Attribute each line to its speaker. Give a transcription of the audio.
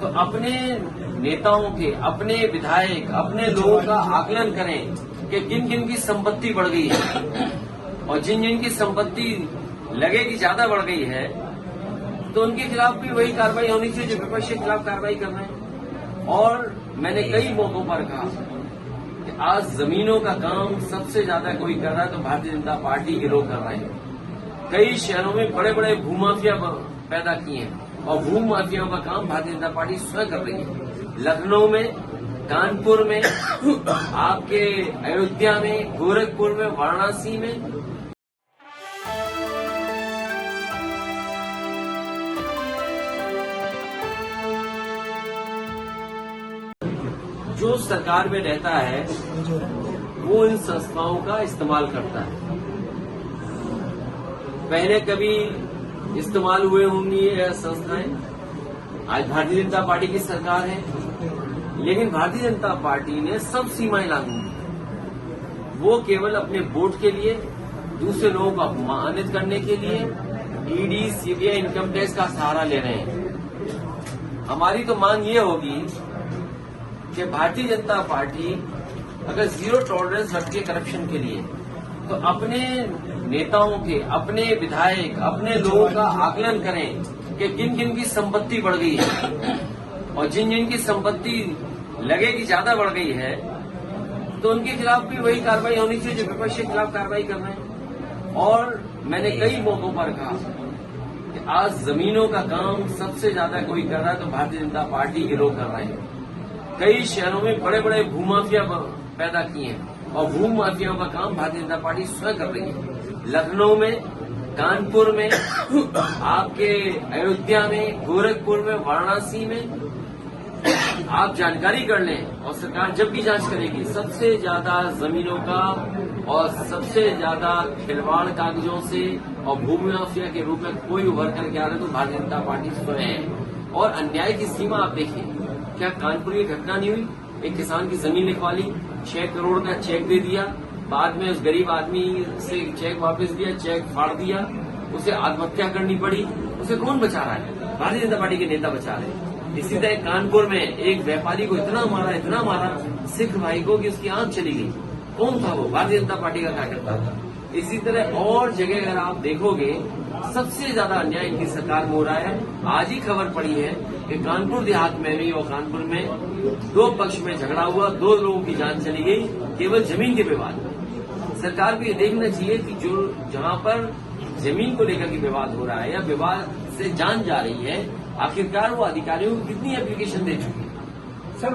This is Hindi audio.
Speaker 1: तो अपने नेताओं के, अपने विधायक, अपने लोगों का आकलन करें कि किन किन की संपत्ति बढ़ गई है और जिन जिन की संपत्ति लगे कि ज्यादा बढ़ गई है तो उनके खिलाफ भी वही कार्रवाई होनी चाहिए जो विपक्ष के खिलाफ कार्रवाई कर रहे हैं। और मैंने कई मौकों पर कहा कि आज जमीनों का काम सबसे ज्यादा कोई कर रहा है तो भारतीय जनता पार्टी गिरोह कर रहे हैं। कई शहरों में बड़े बड़े भूमाफिया पैदा किए हैं और भूमाफियाओं का काम भारतीय जनता पार्टी स्वयं कर रही है। लखनऊ में, कानपुर में, आपके अयोध्या में, गोरखपुर में, वाराणसी में जो सरकार में रहता है वो इन संस्थाओं का इस्तेमाल करता है। पहले कभी इस्तेमाल हुए होंगी ये संस्थाएं, आज भारतीय जनता पार्टी की सरकार है, लेकिन भारतीय जनता पार्टी ने सब सीमाएं लागू की। वो केवल अपने वोट के लिए, दूसरे लोगों को अपमानित करने के लिए ईडी, सीबीआई, इनकम टैक्स का सहारा ले रहे हैं। हमारी तो मांग ये होगी कि भारतीय जनता पार्टी अगर जीरो टॉलरेंस रखती है करप्शन के लिए तो अपने नेताओं के, अपने विधायक, अपने लोगों का आकलन करें कि किन किन की संपत्ति बढ़ गई है और जिन जिन की संपत्ति लगे कि ज्यादा बढ़ गई है तो उनके खिलाफ भी वही कार्रवाई होनी चाहिए जो विपक्ष के खिलाफ कार्रवाई कर रहे हैं। और मैंने कई मौकों पर कहा कि आज जमीनों का काम सबसे ज्यादा कोई कर रहा है तो भारतीय जनता पार्टी गिरोह कर रहे हैं। कई शहरों में बड़े बड़े भूमाफिया पैदा किए हैं और भूमाफियाओं का काम भारतीय जनता पार्टी स्वयं कर रही है। लखनऊ में, कानपुर में, आपके अयोध्या में, गोरखपुर में, वाराणसी में आप जानकारी कर लें और सरकार जब भी जांच करेगी सबसे ज्यादा जमीनों का और सबसे ज्यादा खिलवाड़ कागजों से और भूमि माफिया के रूप में कोई उभर करके आ रहे तो भारतीय जनता पार्टी स्वयं है। और अन्याय की सीमा आप देखिए, क्या कानपुर की घटना नहीं हुई? एक किसान की जमीन लिखवा ली, 6 करोड़ का चेक दे दिया, बाद में उस गरीब आदमी से चेक वापस दिया, चेक फाड़ दिया, उसे आत्महत्या करनी पड़ी। उसे कौन बचा रहा है? भारतीय जनता पार्टी के नेता बचा रहे हैं। इसी तरह कानपुर में एक व्यापारी को इतना मारा सिख भाई को कि उसकी आंख चली गई। कौन था वो? भारतीय जनता पार्टी का कार्यकर्ता था। इसी तरह और जगह अगर आप देखोगे सबसे ज्यादा अन्याय इनकी सरकार में हो रहा है। आज ही खबर पड़ी है कि कानपुर देहात में भी और कानपुर में 2 पक्ष में झगड़ा हुआ, 2 लोगों की जान चली गई केवल जमीन के विवाद में। सरकार को ये देखना चाहिए कि जो जहां पर जमीन को लेकर के विवाद हो रहा है या विवाद से जान जा रही है, आखिरकार वो अधिकारियों को कितनी एप्लीकेशन दे चुकी है। सर